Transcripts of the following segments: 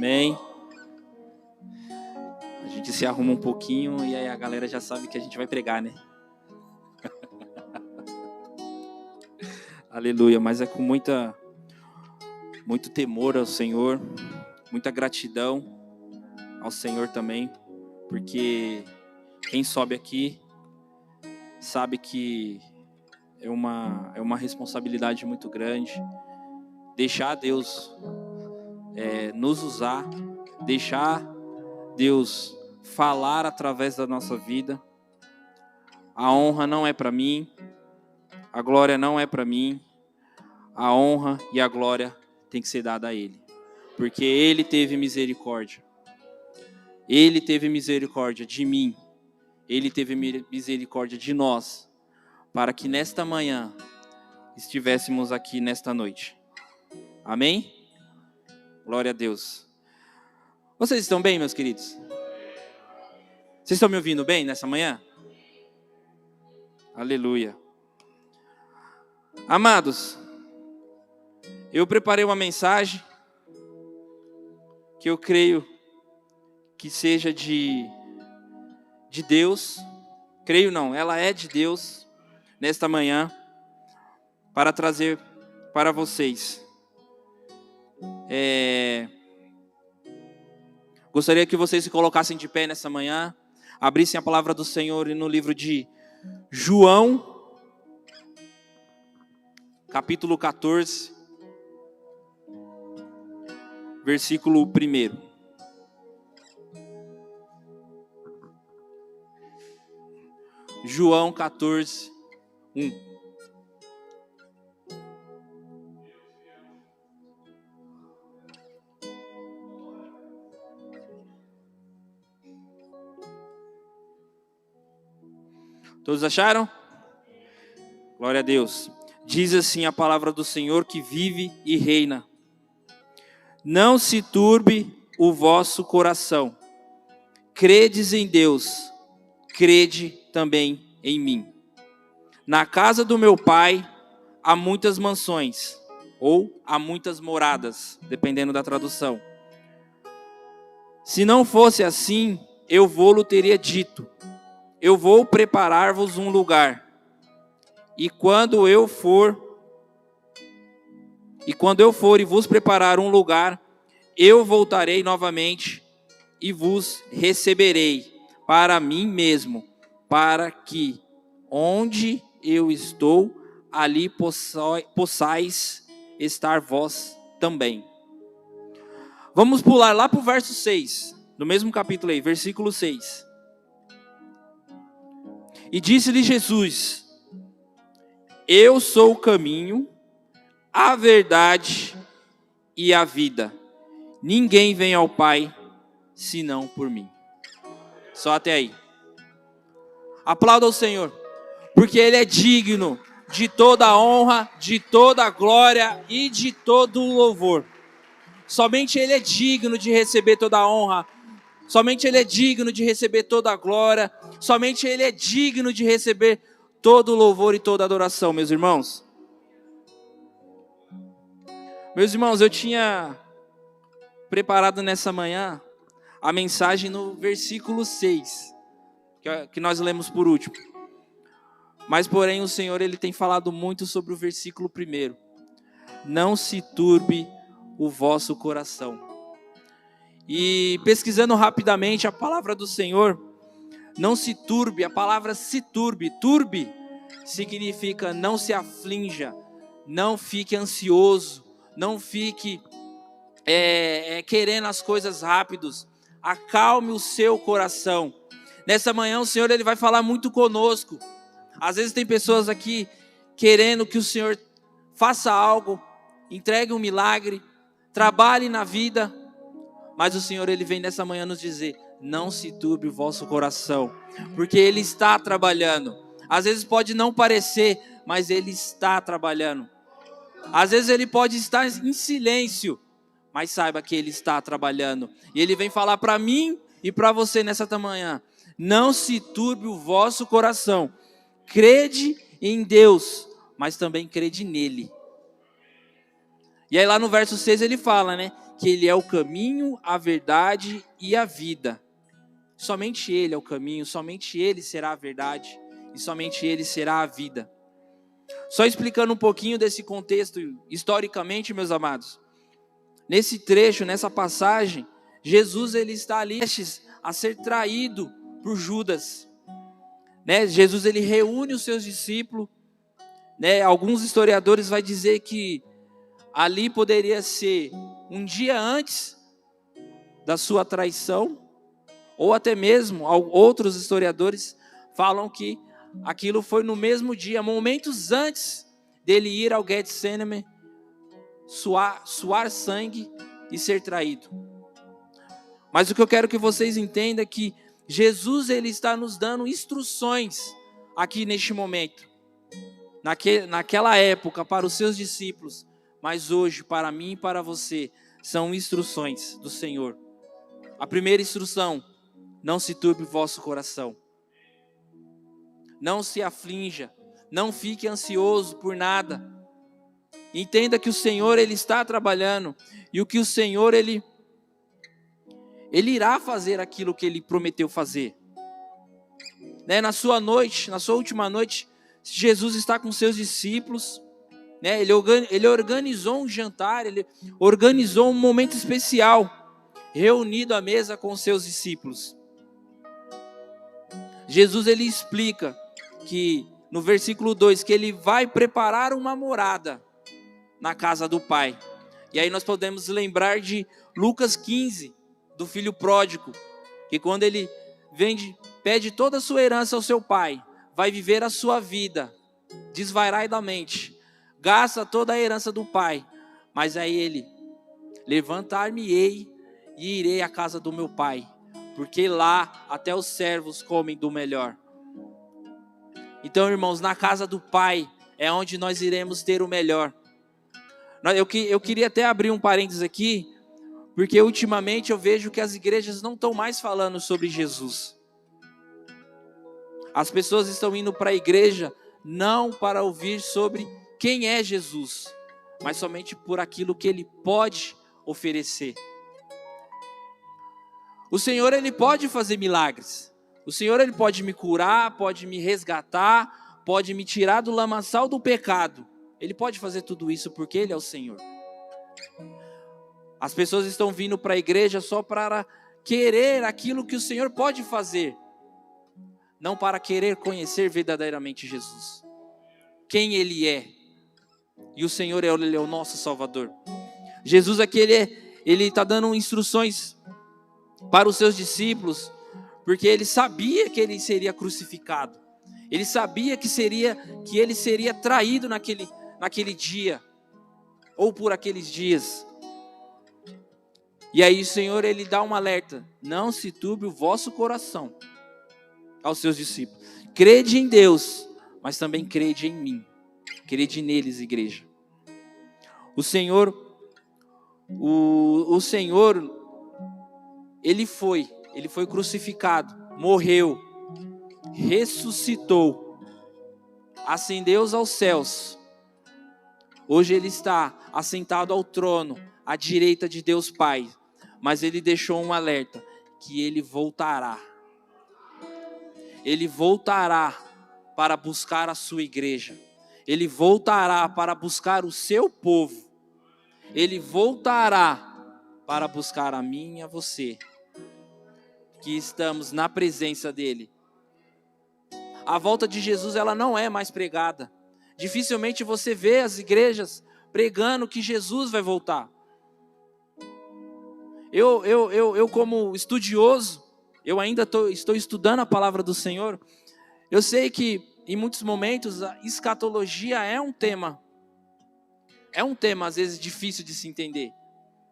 Amém. A gente se arruma um pouquinho e aí a galera já sabe que a gente vai pregar, né? Aleluia, mas é com muito temor ao Senhor, muita gratidão ao Senhor também, porque quem sobe aqui sabe que é uma responsabilidade muito grande. Deixar Deus nos usar, deixar Deus falar através da nossa vida. A honra não é para mim, a glória não é para mim, a honra e a glória tem que ser dada a Ele, porque Ele teve misericórdia. Ele teve misericórdia de mim, Ele teve misericórdia de nós, para que nesta manhã estivéssemos aqui nesta noite. Amém? Glória a Deus. Vocês estão bem, meus queridos? Vocês estão me ouvindo bem nessa manhã? Aleluia. Amados, eu preparei uma mensagem que eu creio que seja de Deus. Creio não, ela é de Deus nesta manhã, para trazer para vocês. Gostaria que vocês se colocassem de pé nessa manhã, abrissem a palavra do Senhor no livro de João, capítulo 14, versículo 1. João 14, 1. Todos acharam? Glória a Deus. Diz assim a palavra do Senhor que vive e reina. Não se turbe o vosso coração. Credes em Deus, crede também em mim. Na casa do meu Pai há muitas mansões, ou há muitas moradas, dependendo da tradução. Se não fosse assim, eu vou-lo teria dito. Eu vou preparar-vos um lugar. E quando eu for e vos preparar um lugar, eu voltarei novamente e vos receberei para mim mesmo, para que onde eu estou, ali possais estar vós também. Vamos pular lá para o verso 6, no mesmo capítulo aí, versículo 6. E disse-lhe Jesus: Eu sou o caminho, a verdade e a vida. Ninguém vem ao Pai, senão por mim. Só até aí. Aplauda o Senhor, porque Ele é digno de toda a honra, de toda a glória e de todo o louvor. Somente Ele é digno de receber toda a honra. Somente Ele é digno de receber toda a glória. Somente Ele é digno de receber todo o louvor e toda a adoração, meus irmãos. Meus irmãos, eu tinha preparado nessa manhã a mensagem no versículo 6, que nós lemos por último. Mas, porém, o Senhor ele tem falado muito sobre o versículo 1. Não se turbe o vosso coração. E pesquisando rapidamente a palavra do Senhor, não se turbe, a palavra se turbe, turbe significa não se aflinja, não fique ansioso, não fique querendo as coisas rápidos, acalme o seu coração. Nessa manhã o Senhor ele vai falar muito conosco. Às vezes tem pessoas aqui querendo que o Senhor faça algo, entregue um milagre, trabalhe na vida, mas o Senhor ele vem nessa manhã nos dizer: não se turbe o vosso coração, porque Ele está trabalhando. Às vezes pode não parecer, mas Ele está trabalhando. Às vezes Ele pode estar em silêncio, mas saiba que Ele está trabalhando. E Ele vem falar para mim e para você nessa manhã: não se turbe o vosso coração. Crede em Deus, mas também crede nele. E aí lá no verso 6 ele fala, né? Que ele é o caminho, a verdade e a vida. Somente ele é o caminho, somente ele será a verdade e somente ele será a vida. Só explicando um pouquinho desse contexto historicamente, meus amados. Nesse trecho, nessa passagem, Jesus ele está ali prestes a ser traído por Judas. Né? Jesus ele reúne os seus discípulos. Né? Alguns historiadores vão dizer que ali poderia ser um dia antes da sua traição, ou até mesmo outros historiadores falam que aquilo foi no mesmo dia, momentos antes dele ir ao Getsemane, suar sangue e ser traído. Mas o que eu quero que vocês entendam é que Jesus ele está nos dando instruções aqui neste momento. Naquela época para os seus discípulos, mas hoje para mim e para você são instruções do Senhor. A primeira instrução: não se turbe o vosso coração. Não se aflinja, não fique ansioso por nada. Entenda que o Senhor ele está trabalhando e o que o Senhor ele irá fazer aquilo que ele prometeu fazer. Né? Na sua última noite, Jesus está com seus discípulos, né? Ele organizou um jantar, ele organizou um momento especial, reunido à mesa com os seus discípulos. Jesus ele explica que no versículo 2 que ele vai preparar uma morada na casa do Pai. E aí nós podemos lembrar de Lucas 15, do filho pródigo, que quando ele pede toda a sua herança ao seu pai, vai viver a sua vida desvairadamente, gasta toda a herança do pai, mas aí ele: levantar-me-ei e irei à casa do meu pai, porque lá até os servos comem do melhor. Então, irmãos, na casa do Pai é onde nós iremos ter o melhor. Eu queria até abrir um parênteses aqui, porque ultimamente eu vejo que as igrejas não estão mais falando sobre Jesus. As pessoas estão indo para a igreja não para ouvir sobre quem é Jesus, mas somente por aquilo que Ele pode oferecer. O Senhor ele pode fazer milagres. O Senhor ele pode me curar, pode me resgatar, pode me tirar do lamaçal do pecado. Ele pode fazer tudo isso porque Ele é o Senhor. As pessoas estão vindo para a igreja só para querer aquilo que o Senhor pode fazer, não para querer conhecer verdadeiramente Jesus, quem Ele é. E o Senhor ele é o nosso Salvador. Jesus aqui ele está dando instruções para os seus discípulos, porque ele sabia que ele seria crucificado. Ele sabia que ele seria traído naquele dia, ou por aqueles dias. E aí o Senhor ele dá um alerta: não se turbe o vosso coração, aos seus discípulos. Crede em Deus, mas também crede em mim. Crede neles, igreja. O Senhor, ele foi crucificado, morreu, ressuscitou, ascendeu aos céus. Hoje ele está assentado ao trono, à direita de Deus Pai. Mas ele deixou um alerta, que ele voltará. Ele voltará para buscar a sua igreja. Ele voltará para buscar o seu povo. Ele voltará para buscar a mim e a você, que estamos na presença dele. A volta de Jesus ela não é mais pregada. Dificilmente você vê as igrejas pregando que Jesus vai voltar. Eu como estudioso, eu ainda estou estudando a palavra do Senhor. Eu sei que em muitos momentos a escatologia é um tema às vezes difícil de se entender.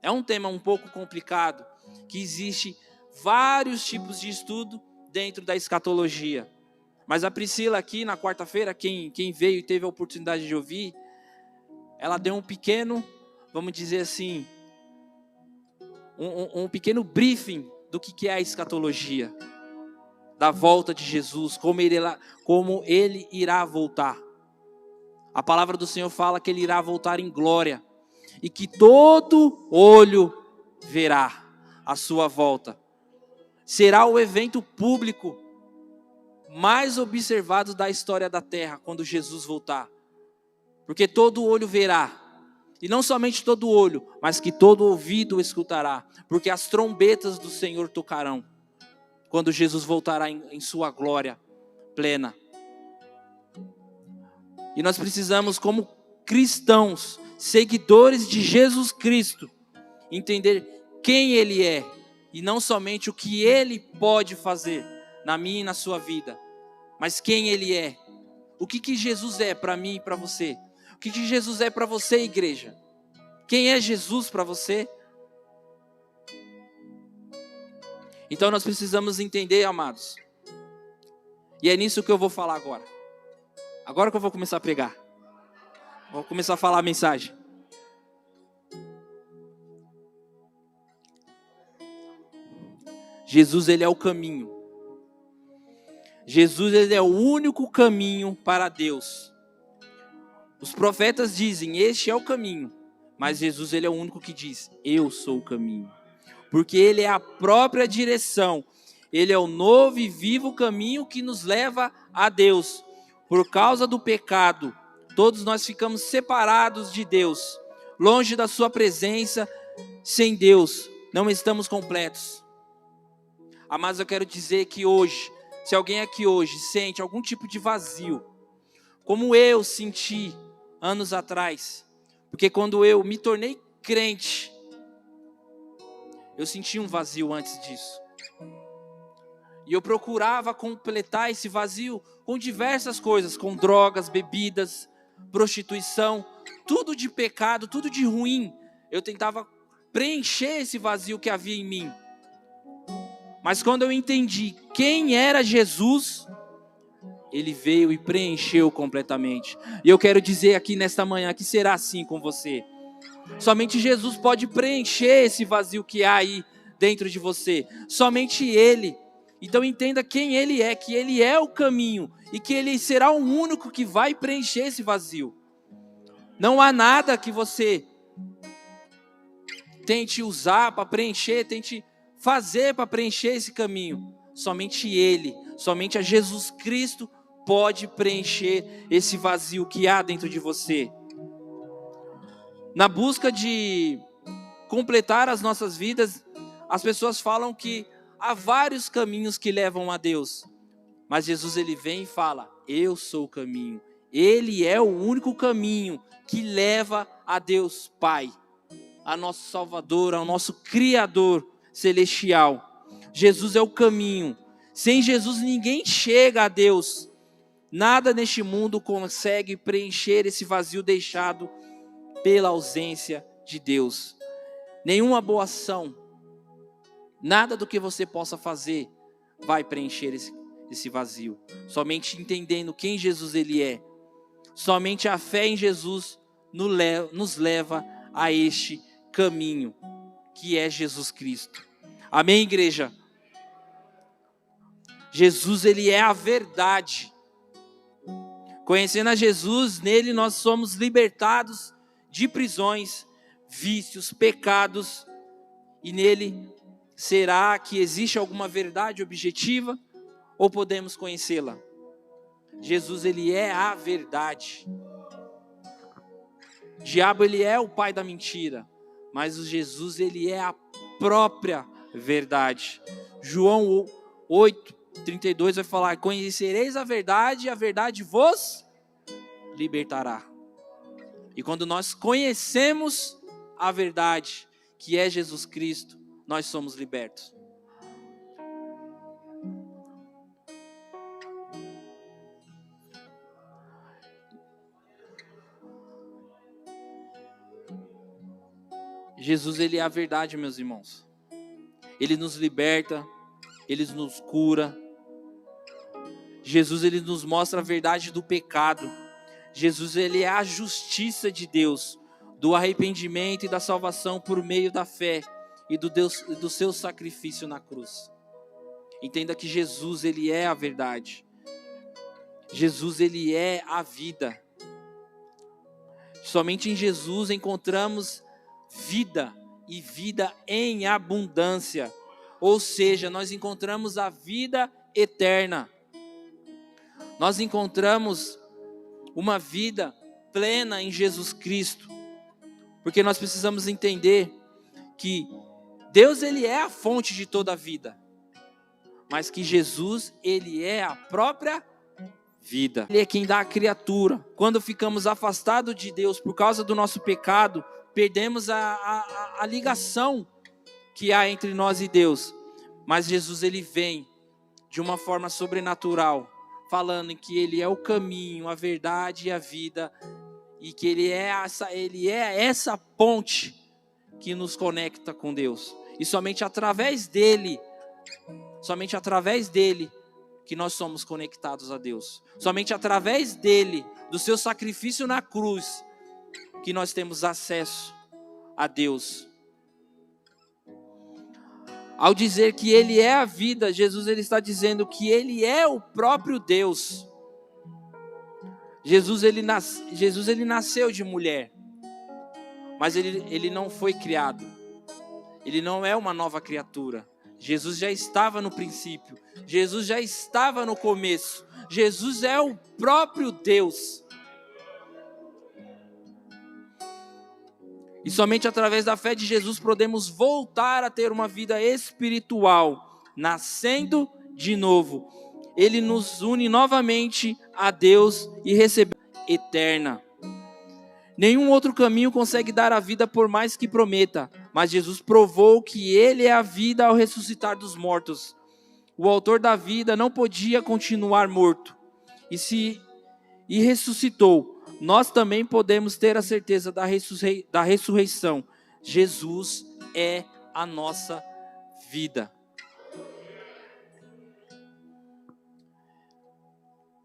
É um tema um pouco complicado, que existe vários tipos de estudo dentro da escatologia. Mas a Priscila aqui na quarta-feira, quem veio e teve a oportunidade de ouvir, ela deu um pequeno, vamos dizer assim, um pequeno briefing do que é a escatologia, da volta de Jesus, como ele irá voltar. A palavra do Senhor fala que ele irá voltar em glória. e que todo olho verá a sua volta. Será o evento público mais observado da história da terra quando Jesus voltar. Porque todo olho verá. E não somente todo olho, mas que todo ouvido escutará. Porque as trombetas do Senhor tocarão quando Jesus voltará em sua glória plena. E nós precisamos, como cristãos, seguidores de Jesus Cristo, entender quem Ele é e não somente o que Ele pode fazer na minha e na sua vida, mas quem Ele é. O que Jesus é para mim e para você? O que Jesus é para você, igreja? Quem é Jesus para você? Então nós precisamos entender, amados. E é nisso que eu vou falar agora. Agora que eu vou começar a pregar. Vou começar a falar a mensagem. Jesus, Ele é o caminho. Jesus, Ele é o único caminho para Deus. Os profetas dizem, este é o caminho. Mas Jesus, Ele é o único que diz, eu sou o caminho. Porque Ele é a própria direção. Ele é o novo e vivo caminho que nos leva a Deus. Por causa do pecado, todos nós ficamos separados de Deus. Longe da sua presença, sem Deus, não estamos completos. Mas eu quero dizer que hoje, se alguém aqui hoje sente algum tipo de vazio, como eu senti anos atrás, porque quando eu me tornei crente, eu senti um vazio antes disso. E eu procurava completar esse vazio com diversas coisas, com drogas, bebidas, prostituição, tudo de pecado, tudo de ruim. Eu tentava preencher esse vazio que havia em mim. Mas quando eu entendi quem era Jesus, Ele veio e preencheu completamente. E eu quero dizer aqui nesta manhã que será assim com você. Somente Jesus pode preencher esse vazio que há aí dentro de você. Somente Ele. Então entenda quem Ele é, que Ele é o caminho e que Ele será o único que vai preencher esse vazio. Não há nada que você tente usar para preencher, tente fazer para preencher esse caminho. Somente Ele, somente a Jesus Cristo pode preencher esse vazio que há dentro de você. Na busca de completar as nossas vidas, as pessoas falam que há vários caminhos que levam a Deus. Mas Jesus, Ele vem e fala, eu sou o caminho. Ele é o único caminho que leva a Deus Pai, a nosso Salvador, ao nosso Criador celestial. Jesus é o caminho. Sem Jesus ninguém chega a Deus. Nada neste mundo consegue preencher esse vazio deixado pela ausência de Deus. Nenhuma boa ação, nada do que você possa fazer vai preencher esse vazio. Somente entendendo quem Jesus Ele é. Somente a fé em Jesus nos leva a este caminho, que é Jesus Cristo. Amém, igreja? Jesus, Ele é a verdade. Conhecendo a Jesus, nele nós somos libertados de prisões, vícios, pecados. E nele, será que existe alguma verdade objetiva? Ou podemos conhecê-la? Jesus, Ele é a verdade. O diabo, ele é o pai da mentira. Mas o Jesus, Ele é a própria verdade. João 8:32 vai falar, conhecereis a verdade e a verdade vos libertará. E quando nós conhecemos a verdade, que é Jesus Cristo, nós somos libertos. Jesus, Ele é a verdade, meus irmãos. Ele nos liberta, Ele nos cura. Jesus, Ele nos mostra a verdade do pecado. Jesus, Ele é a justiça de Deus, do arrependimento e da salvação por meio da fé e do seu sacrifício na cruz. Entenda que Jesus, Ele é a verdade. Jesus, Ele é a vida. Somente em Jesus encontramos vida e vida em abundância. Ou seja, nós encontramos a vida eterna. Nós encontramos uma vida plena em Jesus Cristo. Porque nós precisamos entender que Deus, ele é a fonte de toda a vida. Mas que Jesus, ele é a própria vida. Ele é quem dá a criatura. Quando ficamos afastados de Deus por causa do nosso pecado, perdemos a ligação que há entre nós e Deus. Mas Jesus, ele vem de uma forma sobrenatural, falando que ele é o caminho, a verdade e a vida, e que ele é essa ponte que nos conecta com Deus. E somente através dele que nós somos conectados a Deus. Somente através dele, do seu sacrifício na cruz, que nós temos acesso a Deus. Ao dizer que ele é a vida, Jesus, ele está dizendo que ele é o próprio Deus. Jesus ele nasceu de mulher, mas ele não foi criado. Ele não é uma nova criatura. Jesus já estava no princípio. Jesus já estava no começo. Jesus é o próprio Deus. E somente através da fé de Jesus podemos voltar a ter uma vida espiritual, nascendo de novo. Ele nos une novamente a Deus e recebe a vida eterna. Nenhum outro caminho consegue dar a vida por mais que prometa, mas Jesus provou que ele é a vida ao ressuscitar dos mortos. O autor da vida não podia continuar morto e ressuscitou. Nós também podemos ter a certeza da ressurreição. Jesus é a nossa vida.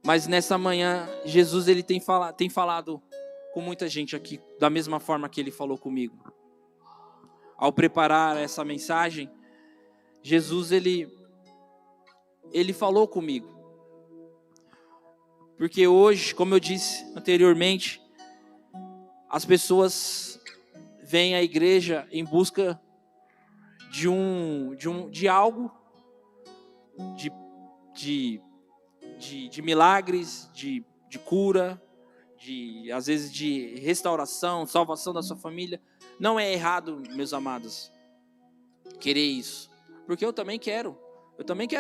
Mas nessa manhã, Jesus ele tem falado com muita gente aqui, da mesma forma que ele falou comigo. Ao preparar essa mensagem, Jesus ele falou comigo. Porque hoje, como eu disse anteriormente, as pessoas vêm à igreja em busca de algo, de milagres, de cura, às vezes de restauração, salvação da sua família. Não é errado, meus amados, querer isso, porque eu também quero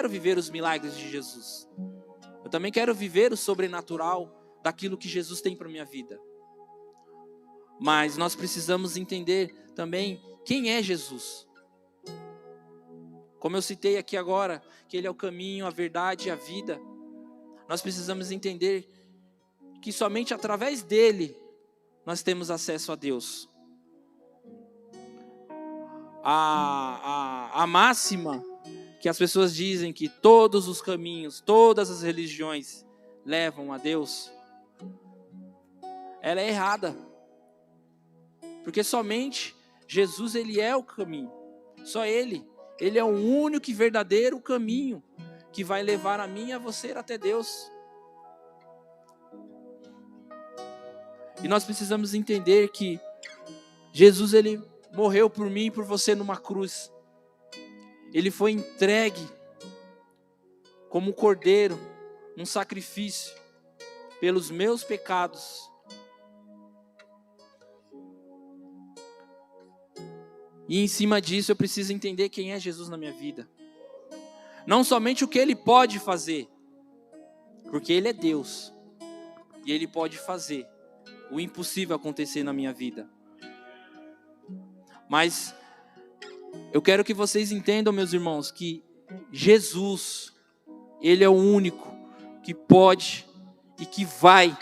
viver os milagres de Jesus. Eu também quero viver o sobrenatural daquilo que Jesus tem para minha vida. Mas nós precisamos entender também quem é Jesus. Como eu citei aqui agora, que ele é o caminho, a verdade e a vida. Nós precisamos entender que somente através dele nós temos acesso a Deus. A máxima que as pessoas dizem que todos os caminhos, todas as religiões levam a Deus, ela é errada. Porque somente Jesus, ele é o caminho. Só ele é o único e verdadeiro caminho que vai levar a mim e a você até Deus. E nós precisamos entender que Jesus, ele morreu por mim e por você numa cruz. Ele foi entregue como um cordeiro, um sacrifício pelos meus pecados. E em cima disso eu preciso entender quem é Jesus na minha vida. Não somente o que ele pode fazer, porque ele é Deus. E ele pode fazer o impossível acontecer na minha vida. Mas eu quero que vocês entendam, meus irmãos, que Jesus, ele é o único que pode e que vai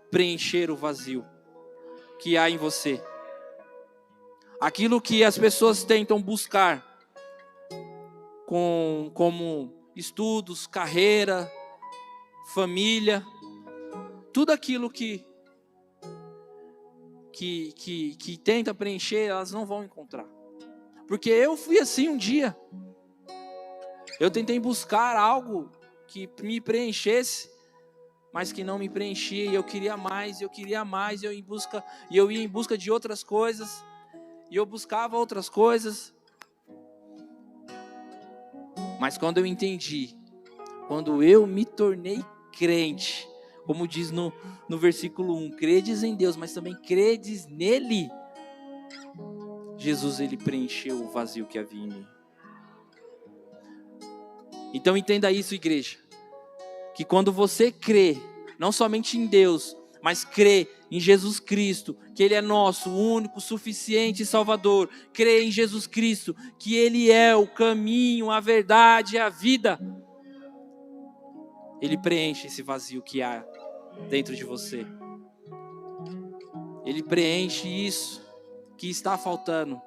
preencher o vazio que há em você. Aquilo que as pessoas tentam buscar como estudos, carreira, família, tudo aquilo que tenta preencher, elas não vão encontrar. Porque eu fui assim um dia. Eu tentei buscar algo que me preenchesse, mas que não me preenchia. E eu queria mais, eu ia em busca de outras coisas. e eu buscava outras coisas. Mas quando eu entendi, quando eu me tornei crente, como diz no versículo 1, credes em Deus, mas também credes nele, Jesus, ele preencheu o vazio que havia em mim. Então entenda isso, igreja, que quando você crê, não somente em Deus, mas crê em Jesus Cristo, que Ele é nosso, único, suficiente Salvador, crê em Jesus Cristo, que Ele é o caminho, a verdade e a vida, Ele preenche esse vazio que há dentro de você. Ele preenche isso que está faltando.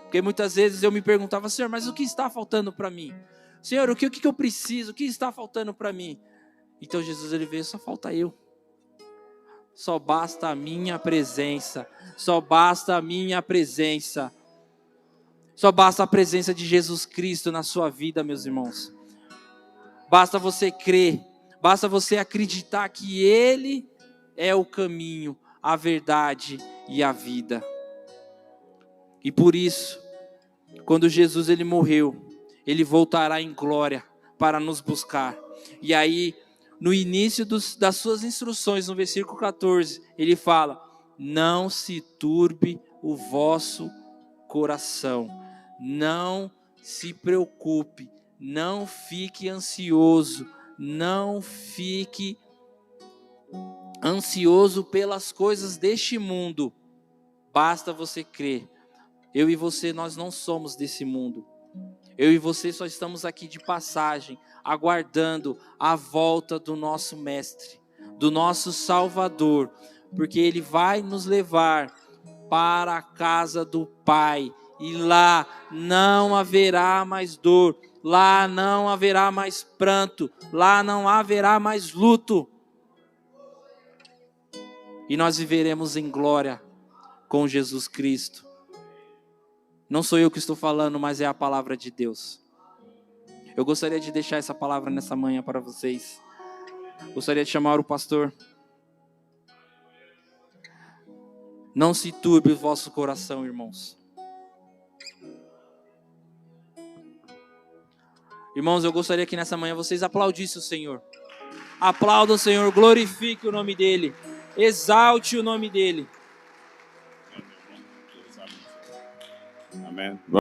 Porque muitas vezes eu me perguntava, Senhor, mas o que está faltando para mim? Senhor, o que eu preciso? O que está faltando para mim? Então Jesus, ele veio, só falta eu. Só basta a minha presença. Só basta a minha presença. Só basta a presença de Jesus Cristo na sua vida, meus irmãos. Basta você crer. Basta você acreditar que Ele é o caminho, a verdade e a vida. E por isso, quando Jesus ele morreu, Ele voltará em glória para nos buscar. E aí, no início das suas instruções, no versículo 14, Ele fala, não se turbe o vosso coração, não se preocupe, não fique ansioso, não fique ansioso pelas coisas deste mundo, basta você crer. Eu e você, nós não somos desse mundo. Eu e você só estamos aqui de passagem, aguardando a volta do nosso Mestre, do nosso Salvador, porque Ele vai nos levar para a casa do Pai, e lá não haverá mais dor, lá não haverá mais pranto, lá não haverá mais luto, e nós viveremos em glória com Jesus Cristo. Não sou eu que estou falando, mas é a palavra de Deus. Eu gostaria de deixar essa palavra nessa manhã para vocês. Gostaria de chamar o pastor. Não se turbe o vosso coração, irmãos. Irmãos, eu gostaria que nessa manhã vocês aplaudissem o Senhor. Aplaudam o Senhor, glorifique o nome dEle. Exalte o nome dEle. Amém.